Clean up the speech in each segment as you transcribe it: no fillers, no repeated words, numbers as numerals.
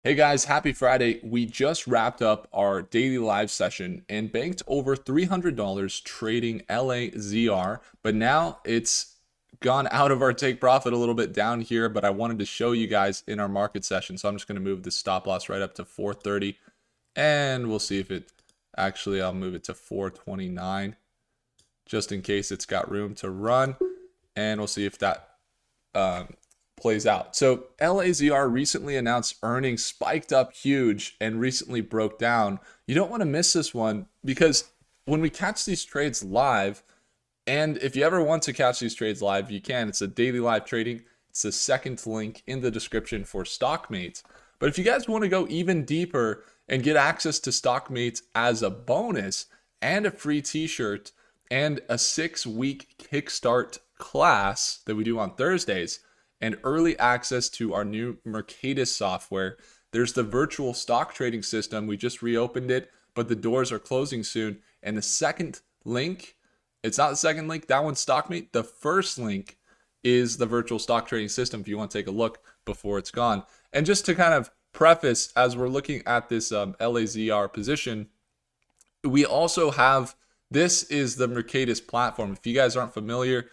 Hey guys, happy Friday. We just wrapped up our daily live session and banked over $300 trading LAZR, but now it's gone out of our take profit a little bit down here, but I wanted to show you guys in our market session. So I'm just going to move the stop loss right up to 430 and we'll see if it actually, I'll move it to 429 just in case it's got room to run, and we'll see if that um, plays out. So LAZR recently announced earnings spiked up huge and recently broke down. You don't want to miss this one because when we catch these trades live, and if you ever want to catch these trades live, you can. It's a daily live trading. It's the second link in the description for Stockmates. But if you guys want to go even deeper and get access to Stockmates as a bonus and a free t-shirt and a 6-week kickstart class that we do on Thursdays and early access to our new Mercatus software, there's the virtual stock trading system. We just reopened it, but the doors are closing soon. And the second link, it's not the second link, that one's Stockmate. The first link is the virtual stock trading system if you want to take a look before it's gone. And just to kind of preface, as we're looking at this LAZR position, we also have, this is the Mercatus platform. If you guys aren't familiar,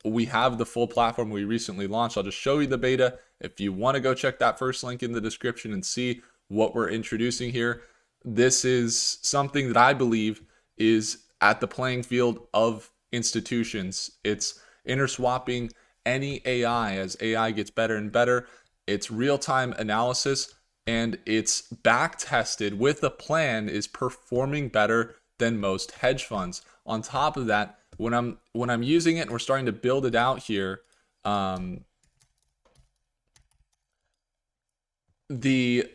we have the full platform we recently launched. I'll just show you the beta. If you want to go check that first link in the description and see what we're introducing here, this is something that I believe is at the playing field of institutions. It's interswapping any AI as AI gets better and better. It's real-time analysis and it's back tested with a plan, is performing better than most hedge funds. On top of that, when I'm using it and we're starting to build it out here, the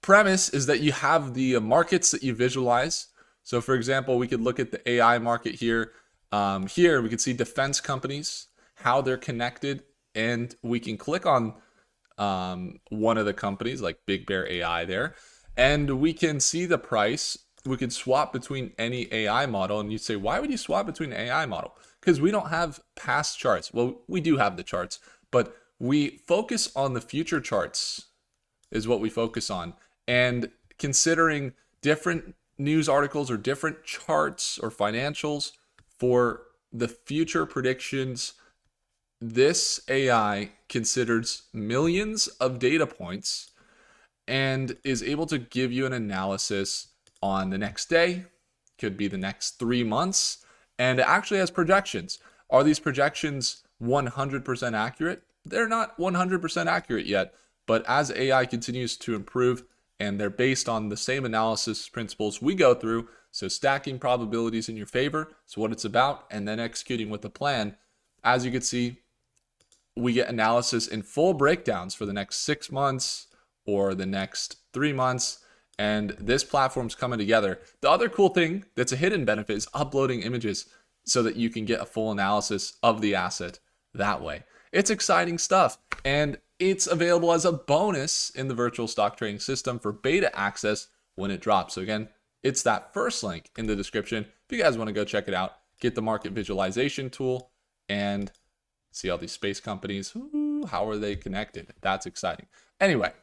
premise is that you have the markets that you visualize. So for example, we could look at the AI market here. Here we can see defense companies, how they're connected, and we can click on one of the companies like Big Bear AI there, and we can see the price. We could swap between any AI model, and you'd say, why would you swap between an AI model? Because we don't have past charts. Well, we do have the charts, but we focus on the future charts is what we focus on. And considering different news articles or different charts or financials for the future predictions, this AI considers millions of data points and is able to give you an analysis on the next day, could be the next 3 months, and it actually has projections. Are these projections 100% accurate? They're not 100% accurate yet, but as AI continues to improve, and they're based on the same analysis principles we go through, so stacking probabilities in your favor is what it's about, and then executing with a plan. As you can see, we get analysis in full breakdowns for the next 6 months or the next 3 months, and this platform's coming together. The other cool thing that's a hidden benefit is uploading images so that you can get a full analysis of the asset that way. It's exciting stuff, and it's available as a bonus in the virtual stock trading system for beta access when it drops. So again, it's that first link in the description. If you guys want to go check it out, get the market visualization tool and see all these space companies. Ooh, how are they connected? That's exciting. Anyway,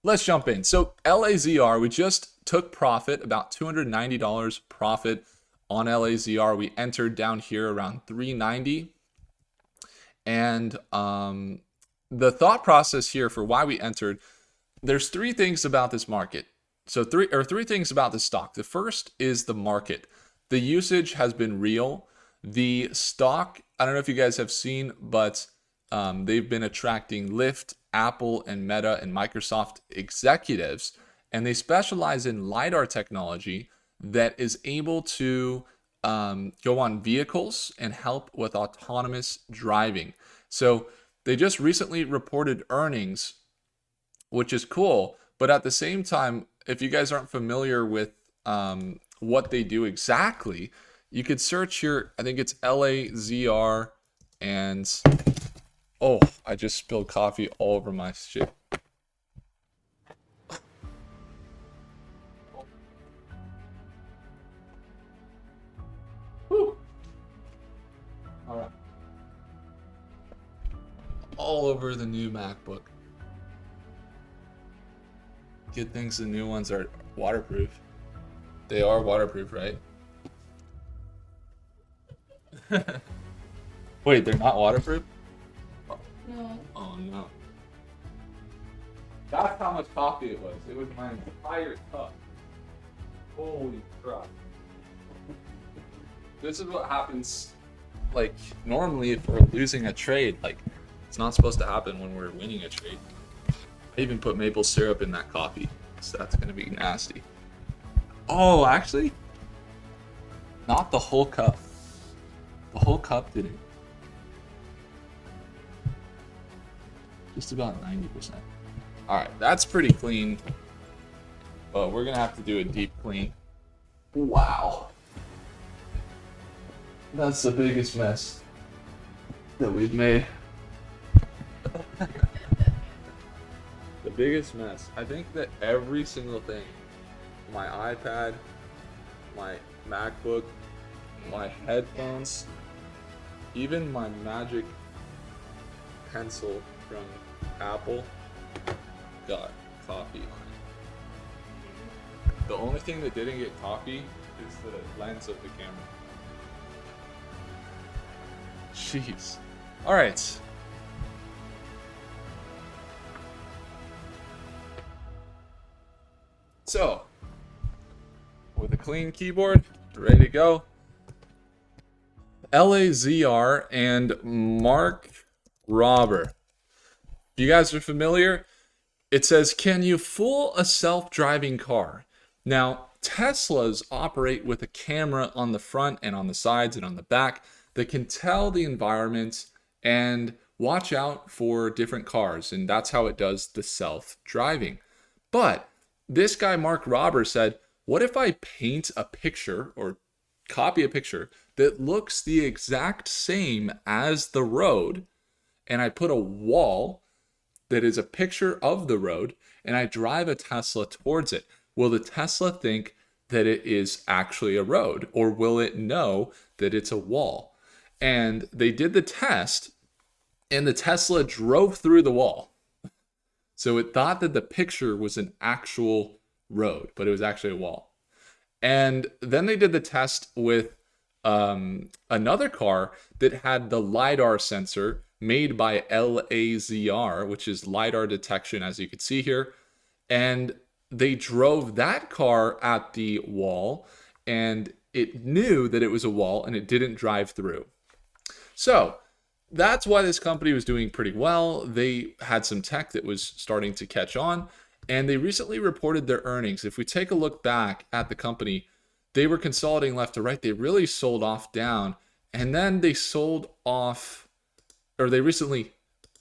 let's jump in. So LAZR, we just took profit, about $290 profit on LAZR. We entered down here around 390. And the thought process here for why we entered, there's 3 things about this market. So three things about the stock. The first is the market. The usage has been real. The stock, I don't know if you guys have seen, but they've been attracting Lyft, Apple, and Meta and Microsoft executives, and they specialize in LiDAR technology that is able to go on vehicles and help with autonomous driving. So they just recently reported earnings, which is cool, but at the same time, if you guys aren't familiar with what they do exactly, you could search here. I think it's LAZR, and oh, I just spilled coffee all over my shit. Whew. All right. All over the new MacBook. Good things the new ones are waterproof. They are waterproof, right? Wait, they're not waterproof? No. Oh no. That's how much coffee it was. It was my entire cup. Holy crap. This is what happens, like, normally if we're losing a trade. Like, it's not supposed to happen when we're winning a trade. I even put maple syrup in that coffee, so that's gonna be nasty. Oh, actually, not the whole cup. The whole cup didn't. Just about 90%. All right, that's pretty clean, but we're gonna have to do a deep clean. Wow. That's the biggest mess that we've made. The biggest mess. I think that every single thing, my iPad, my MacBook, my headphones, even my Magic Pencil from Apple, got coffee on it. The only thing that didn't get coffee is the lens of the camera. Jeez. All right. So, with a clean keyboard, ready to go. LAZR and Mark Robber. If you guys are familiar, it says, can you fool a self-driving car? Now, Teslas operate with a camera on the front and on the sides and on the back that can tell the environment and watch out for different cars. And that's how it does the self-driving. But this guy, Mark Robber, said, what if I paint a picture or copy a picture that looks the exact same as the road, and I put a wall that is a picture of the road, and I drive a Tesla towards it? Will the Tesla think that it is actually a road, or will it know that it's a wall? And they did the test, and the Tesla drove through the wall. So it thought that the picture was an actual road, but it was actually a wall. And then they did the test with another car that had the LiDAR sensor made by LAZR, which is LiDAR detection, as you can see here. And they drove that car at the wall, and it knew that it was a wall, and it didn't drive through. So that's why this company was doing pretty well. They had some tech that was starting to catch on, and they recently reported their earnings. If we take a look back at the company, they were consolidating left to right. They really sold off down, and then they sold off, or they recently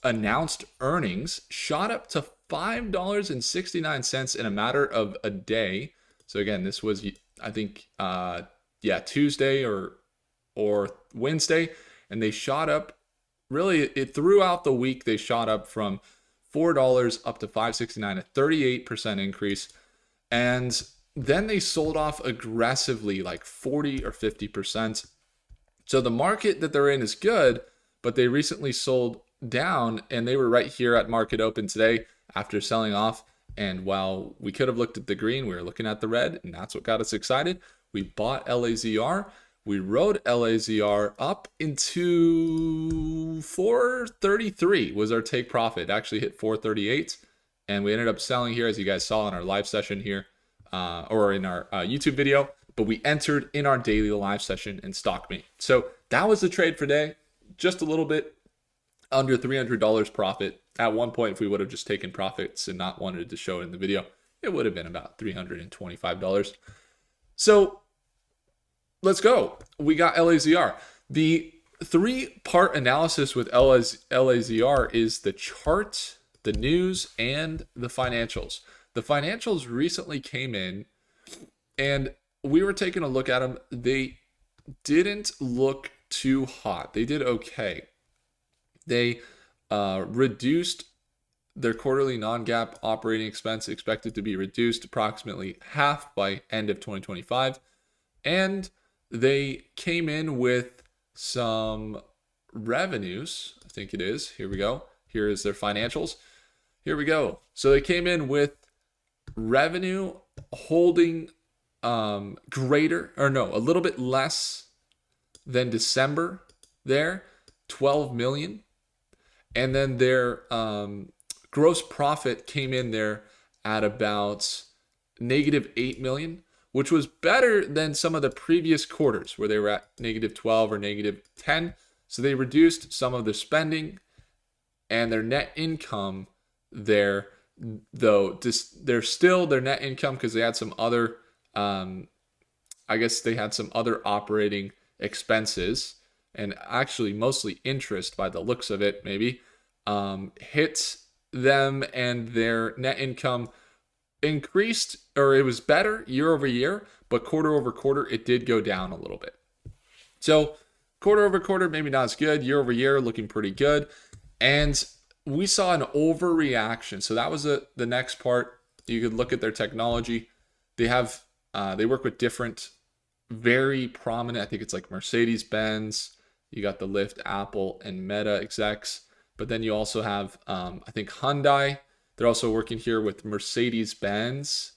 announced earnings, shot up to $5.69 in a matter of a day. So again, this was, I think, Tuesday or Wednesday, and they shot up. Really, it throughout the week, they shot up from $4 up to $5.69, a 38% increase. And then they sold off aggressively, like 40 or 50%. So the market that they're in is good, but they recently sold down, and they were right here at market open today after selling off. And while we could have looked at the green, we were looking at the red, and that's what got us excited. We bought LAZR. We rode LAZR up into 433 was our take profit. It actually hit 438, and we ended up selling here, as you guys saw in our live session here, or in our YouTube video. But we entered in our daily live session in StockMate. So that was the trade for day. Just a little bit under $300 profit. At one point, if we would have just taken profits and not wanted to show it in the video, it would have been about $325. So let's go. We got LAZR. The 3-part analysis with LAZR is the chart, the news, and the financials. The financials recently came in, and we were taking a look at them. They didn't look too hot. They did okay. They reduced their quarterly non-GAAP operating expense, expected to be reduced approximately half by end of 2025. And they came in with some revenues, I think it is. Here we go. Here is their financials. Here we go. So they came in with revenue holding greater, or no, a little bit less than December there, 12 million. And then their gross profit came in there at about negative 8 million, which was better than some of the previous quarters where they were at negative 12 or negative 10. So they reduced some of their spending, and their net income there, though, they're still their net income because they had some other, I guess they had some other operating expenses, and actually mostly interest by the looks of it, maybe, hit them, and their net income increased, or it was better year over year, but quarter over quarter, it did go down a little bit. So quarter over quarter, maybe not as good. Year over year, looking pretty good. And we saw an overreaction. So that was the next part. You could look at their technology. They work with different, very prominent, I think it's like Mercedes-Benz. You got the Lyft, Apple, and Meta execs. But then you also have, I think, Hyundai. They're also working here with Mercedes-Benz,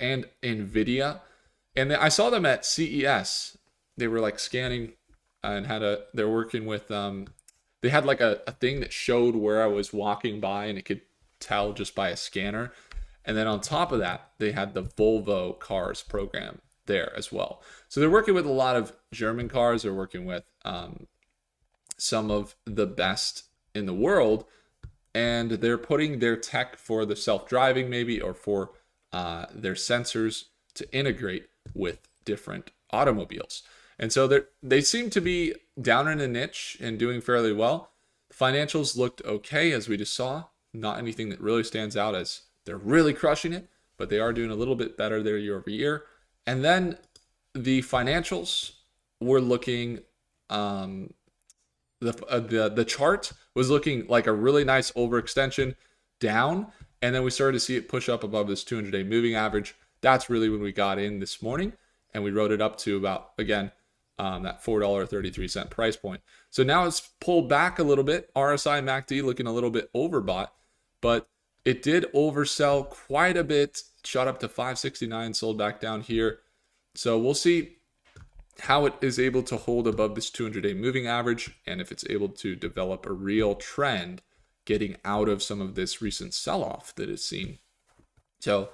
and NVIDIA. And I saw them at CES. They were like scanning and they're working with, they had like a thing that showed where I was walking by, and it could tell just by a scanner. And then on top of that, they had the Volvo cars program there as well. So they're working with a lot of German cars. They're working with some of the best in the world, and they're putting their tech for the self-driving maybe, or for their sensors to integrate with different automobiles. And so they seem to be down in a niche and doing fairly well. Financials looked okay, as we just saw. Not anything that really stands out as they're really crushing it, but they are doing a little bit better there year over year. And then the financials were looking, the chart was looking like a really nice overextension down, and then we started to see it push up above this 200-day moving average. That's really when we got in this morning, and we rode it up to about, again, that $4.33 price point. So now it's pulled back a little bit. RSI MACD looking a little bit overbought, but it did oversell quite a bit. Shot up to 569, sold back down here. So we'll see how it is able to hold above this 200-day moving average, and if it's able to develop a real trend getting out of some of this recent sell-off that is seen. So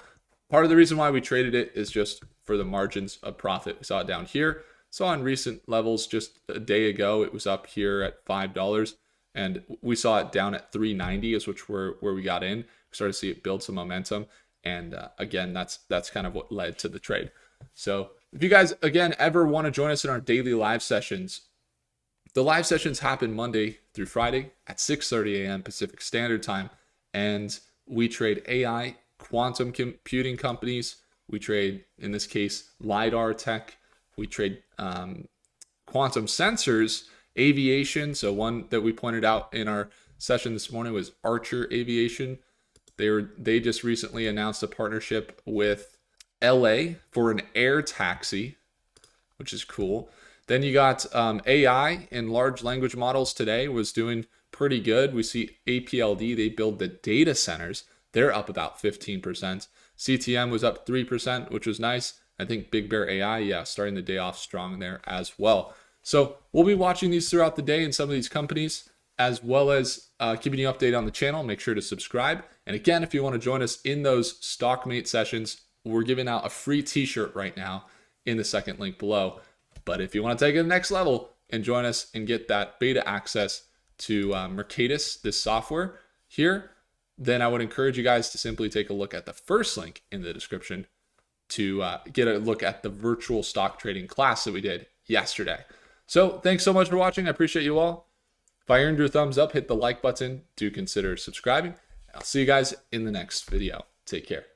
part of the reason why we traded it is just for the margins of profit. We saw it down here. Saw on recent levels just a day ago, it was up here at $5, and we saw it down at $3.90 is where we got in. We started to see it build some momentum, and again, that's kind of what led to the trade. So if you guys, again, ever want to join us in our daily live sessions, the live sessions happen Monday through Friday at 6:30 a.m. Pacific Standard Time, and we trade AI, quantum computing companies. We trade, in this case, LAZR tech. We trade quantum sensors, aviation. So one that we pointed out in our session this morning was Archer Aviation. They just recently announced a partnership with LA for an air taxi, which is cool. Then you got AI and large language models today was doing pretty good. We see APLD, they build the data centers. They're up about 15%. CTM was up 3%, which was nice. I think Big Bear AI, starting the day off strong there as well. So we'll be watching these throughout the day in some of these companies, as well as keeping you updated on the channel. Make sure to subscribe. And again, if you want to join us in those Stockmate sessions, we're giving out a free t-shirt right now in the second link below. But if you want to take it to the next level and join us and get that beta access to Mercatus, this software here, then I would encourage you guys to simply take a look at the first link in the description to get a look at the virtual stock trading class that we did yesterday. So thanks so much for watching. I appreciate you all. If I earned your thumbs up, hit the like button. Do consider subscribing. I'll see you guys in the next video. Take care.